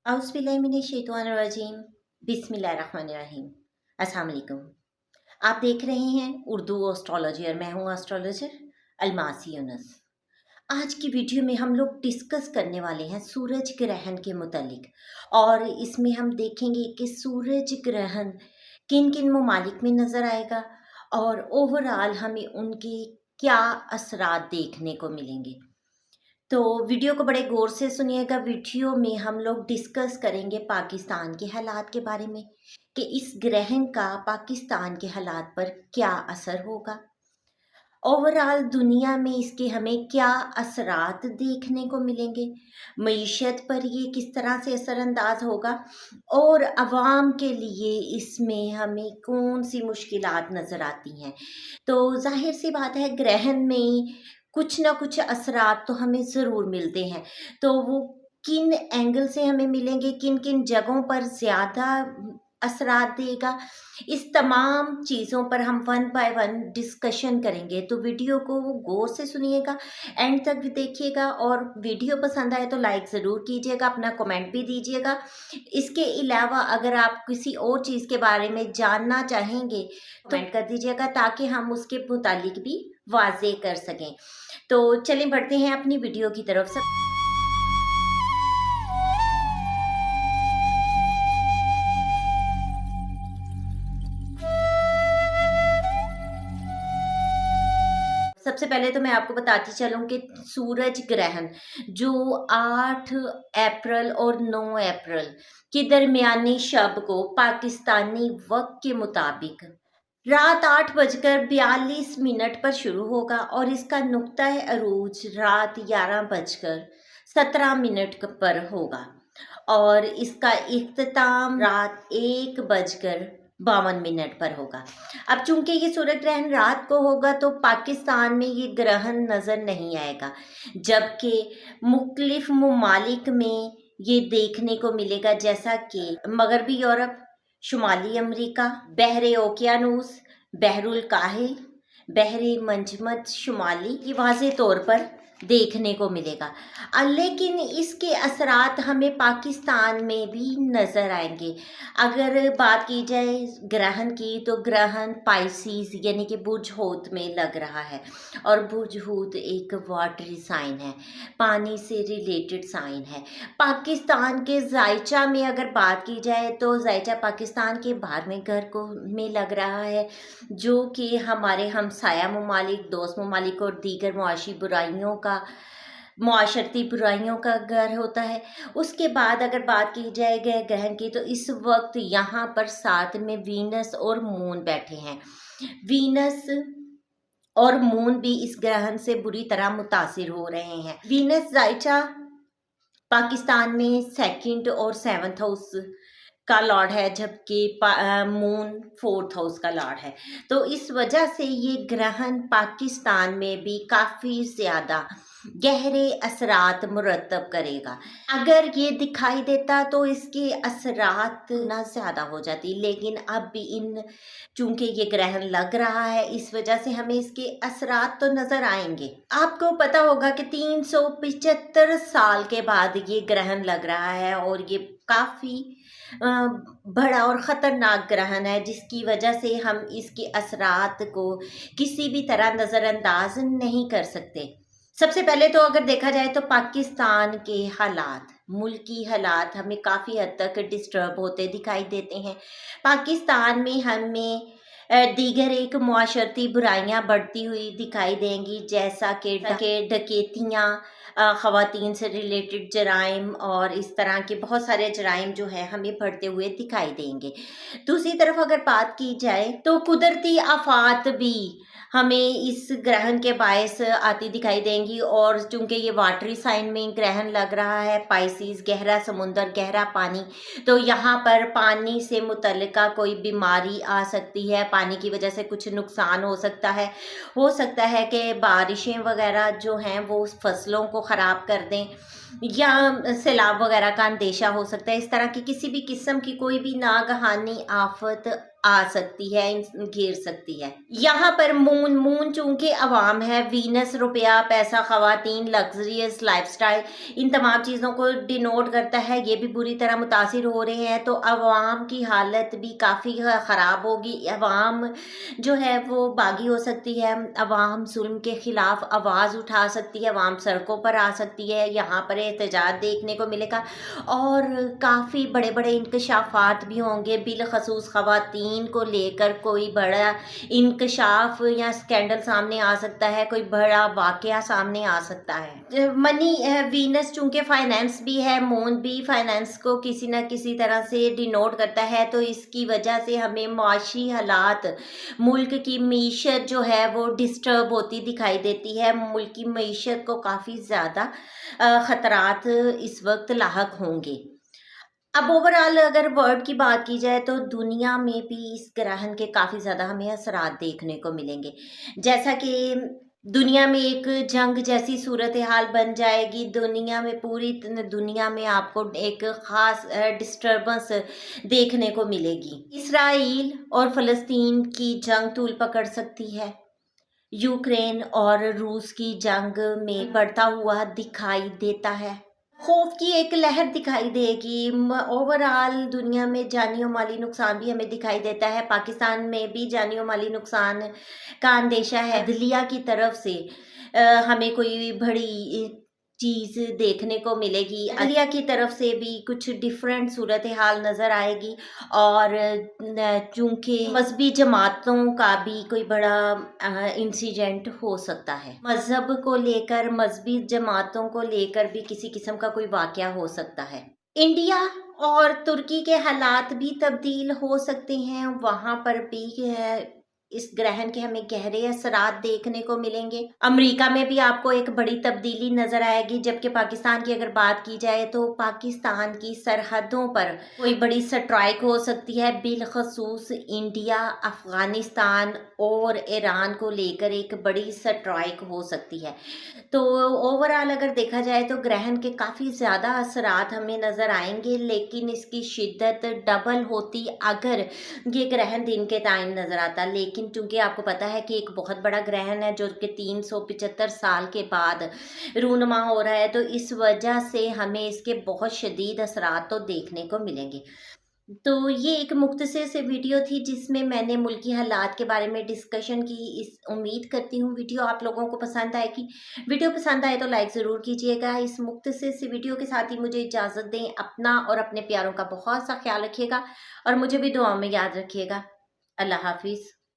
औज़ुबिल्लाहिमिनश्शैतानिर्रजीम बिस्मिल्लाहिर्रहमानिर्रहीम। अस्सलाम वालेकुम। आप देख रहे हैं उर्दू एस्ट्रोलॉजी और मैं हूँ एस्ट्रोलॉजर अलमासी यूनुस। आज की वीडियो में हम लोग डिस्कस करने वाले हैं सूरज ग्रहण के मुतालिक, और इसमें हम देखेंगे कि सूरज ग्रहण किन किन ममालिक में नज़र आएगा और ओवरऑल हमें उनके क्या असरात देखने को मिलेंगे। तो वीडियो को बड़े गौर से सुनिएगा। वीडियो में हम लोग डिस्कस करेंगे पाकिस्तान के हालात के बारे में कि इस ग्रहण का पाकिस्तान के हालात पर क्या असर होगा, ओवरऑल दुनिया में इसके हमें क्या असरात देखने को मिलेंगे, मईशत पर ये किस तरह से असरअंदाज होगा और अवाम के लिए इसमें हमें कौन सी मुश्किलात नज़र आती हैं। तो जाहिर सी बात है, ग्रहण में कुछ ना कुछ असरात तो हमें ज़रूर मिलते हैं। तो वो किन एंगल से हमें मिलेंगे, किन किन जगहों पर ज़्यादा असरात देगा, इस तमाम चीज़ों पर हम वन बाय वन डिस्कशन करेंगे। तो वीडियो को गौर से सुनिएगा, एंड तक भी देखिएगा, और वीडियो पसंद आए तो लाइक ज़रूर कीजिएगा, अपना कमेंट भी दीजिएगा। इसके अलावा अगर आप किसी और चीज़ के बारे में जानना चाहेंगे तो कमेंट कर दीजिएगा ताकि हम उसके मुतालिक भी वाज़े कर सकें। तो चलें बढ़ते हैं अपनी वीडियो की तरफ। सबसे पहले तो मैं आपको बताती चलूँ कि सूरज ग्रहण जो 8 अप्रैल और 9 अप्रैल के दरमियानी शब को पाकिस्तानी वक्त के मुताबिक रात 8:42 पर शुरू होगा और इसका नुक्ता अरूज रात 11:17 पर होगा और इसका इख्तिताम रात 1:52 पर होगा। अब चूंकि ये सूरज ग्रहण रात को होगा तो पाकिस्तान में ये ग्रहण नज़र नहीं आएगा, जबकि मुख्तलिफ ममालिक में ये देखने को मिलेगा, जैसा कि मगरबी यूरोप, शुमाली अमरीका, बहरे ओकियानूस, बहरुल काहिल, बहरे मंजमद शुमाली, ये वाज़े तौर पर देखने को मिलेगा। लेकिन इसके असरात हमें पाकिस्तान में भी नज़र आएंगे। अगर बात की जाए ग्रहण की तो ग्रहण पाइसिस यानी कि बुर्ज हूत में लग रहा है, और बुर्ज हूत एक वाटरी साइन है, पानी से रिलेटेड साइन है। पाकिस्तान के जायचा में अगर बात की जाए तो जायचा पाकिस्तान के बारहवें घर को में लग रहा है, जो कि हमारे हमसाया ममालिक, दोस्त ममालिक और दीगर मुआशरती बुराइयों का घर होता है। उसके बाद अगर बात की जाए ग्रहण की तो इस वक्त यहाँ पर साथ में वीनस और मून बैठे हैं। वीनस और मून भी इस ग्रहण से बुरी तरह मुतासिर हो रहे हैं। वीनस जायचा पाकिस्तान में 2nd और 7th हाउस का लॉर्ड है, जबकि मून 4th हाउस का लॉर्ड है। तो इस वजह से ये ग्रहण पाकिस्तान में भी काफ़ी ज़्यादा गहरे असरात मुरतब करेगा। अगर ये दिखाई देता तो इसके असरात ना ज़्यादा हो जाती, लेकिन अब भी चूंकि ये ग्रहण लग रहा है इस वजह से हमें इसके असरात तो नज़र आएंगे। आपको पता होगा कि 375 साल के बाद ये ग्रहण लग रहा है और ये काफ़ी बड़ा और ख़तरनाक ग्रहण है, जिसकी वजह से हम इसके असरात को किसी भी तरह नज़रअंदाज नहीं कर सकते। सबसे पहले तो अगर देखा जाए तो पाकिस्तान के हालात, मुल्की हालात हमें काफ़ी हद तक डिस्टर्ब होते दिखाई देते हैं। पाकिस्तान में हमें दीगर एक मुआशरती बुराइयां बढ़ती हुई दिखाई देंगी, जैसा कि डकैतियाँ, ख़वातीन से रिलेटेड जराइम और इस तरह के बहुत सारे जराइम जो है हमें बढ़ते हुए दिखाई देंगे। दूसरी तरफ अगर बात की जाए तो कुदरती आफात भी हमें इस ग्रहण के बायस आती दिखाई देंगी, और चूंकि ये वाटरी साइन में ग्रहण लग रहा है, पाइसिस गहरा समुंदर, गहरा पानी, तो यहाँ पर पानी से मुतल्लिका कोई बीमारी आ सकती है, पानी की वजह से कुछ नुकसान हो सकता है कि बारिशें वगैरह जो हैं वो फसलों को ख़राब कर दें। या सैलाब वगैरह का अंदेशा हो सकता है। इस तरह की किसी भी किस्म की कोई भी नागहानी आफत आ सकती है, घेर सकती है। यहाँ पर मून चूंकि अवाम है, वीनस रुपया, पैसा, खवातीन, लग्जरियस लाइफस्टाइल, इन तमाम चीज़ों को डिनोट करता है। ये भी बुरी तरह मुतासिर हो रहे हैं, तो अवाम की हालत भी काफ़ी ख़राब होगी। अवाम जो है वो बागी हो सकती है, अवाम जुल्म के ख़िलाफ़ आवाज़ उठा सकती है, अवाम सड़कों पर आ सकती है। यहाँ पर एहतजाज देखने को मिलेगा और काफ़ी बड़े बड़े इंकशाफात भी होंगे, बिलखसूस ख़वातीन को लेकर कोई बड़ा इंकशाफ या स्कैंडल सामने आ सकता है, कोई बड़ा वाकया सामने आ सकता है। मनी वीनस चूंकि फाइनेंस भी है, मून भी फाइनेंस को किसी न किसी तरह से डिनोट करता है, तो इसकी वजह से हमें माशी हालात, मुल्क की मीशत जो है वो डिस्टर्ब होती दिखाई देती है। मुल्क की मीशत को काफ़ी ज़्यादा ख़तरात इस वक्त लाहक होंगे। अब ओवरऑल अगर वर्ल्ड की बात की जाए तो दुनिया में भी इस ग्रहण के काफ़ी ज़्यादा हमें असरात देखने को मिलेंगे। जैसा कि दुनिया में एक जंग जैसी सूरत हाल बन जाएगी, दुनिया में पूरी दुनिया में आपको एक ख़ास डिस्टर्बेंस देखने को मिलेगी। इसराइल और फ़लस्तीन की जंग तूल पकड़ सकती है। यूक्रेन और रूस की जंग में बढ़ता हुआ दिखाई देता है। खौफ की एक लहर दिखाई देगी। ओवरऑल दुनिया में जानी और माली नुकसान भी हमें दिखाई देता है। पाकिस्तान में भी जानी और माली नुकसान का अंदेशा है। अदलिया की तरफ से हमें कोई बड़ी चीज़ देखने को मिलेगी। अदलिया की तरफ से भी कुछ डिफरेंट सूरत हाल नज़र आएगी और चूँकि मजहबी जमातों का भी कोई बड़ा इंसिडेंट हो सकता है। मज़हब को लेकर, मजहबी जमातों को लेकर भी किसी किस्म का कोई वाक़या हो सकता है। इंडिया और तुर्की के हालात भी तब्दील हो सकते हैं, वहाँ पर भी इस ग्रहण के हमें गहरे असरात देखने को मिलेंगे। अमेरिका में भी आपको एक बड़ी तब्दीली नजर आएगी, जबकि पाकिस्तान की अगर बात की जाए तो पाकिस्तान की सरहदों पर कोई बड़ी स्ट्राइक हो सकती है, बिलखसूस इंडिया, अफगानिस्तान और ईरान को लेकर एक बड़ी स्ट्राइक हो सकती है। तो ओवरऑल अगर देखा जाए तो ग्रहण के काफ़ी ज़्यादा असरात हमें नज़र आएंगे, लेकिन इसकी शिद्दत डबल होती अगर ये ग्रहण दिन के टाइम नज़र आता। लेकिन चूंकि आपको पता है कि एक बहुत बड़ा ग्रहण है जो कि 375 साल के बाद रूनुमा हो रहा है, तो इस वजह से हमें इसके बहुत शदीद असरात तो देखने को मिलेंगे। तो ये एक मुख्तसर से वीडियो थी जिसमें मैंने मुल्की हालात के बारे में डिस्कशन की। इस उम्मीद करती हूँ वीडियो आप लोगों को पसंद आएगी। वीडियो पसंद आए तो लाइक ज़रूर कीजिएगा। इस मुख्तसर से वीडियो के साथ ही मुझे इजाज़त दें। अपना और अपने प्यारों का बहुत सा ख्याल रखिएगा और मुझे भी दुआ में याद रखिएगा। अल्लाह हाफिज़।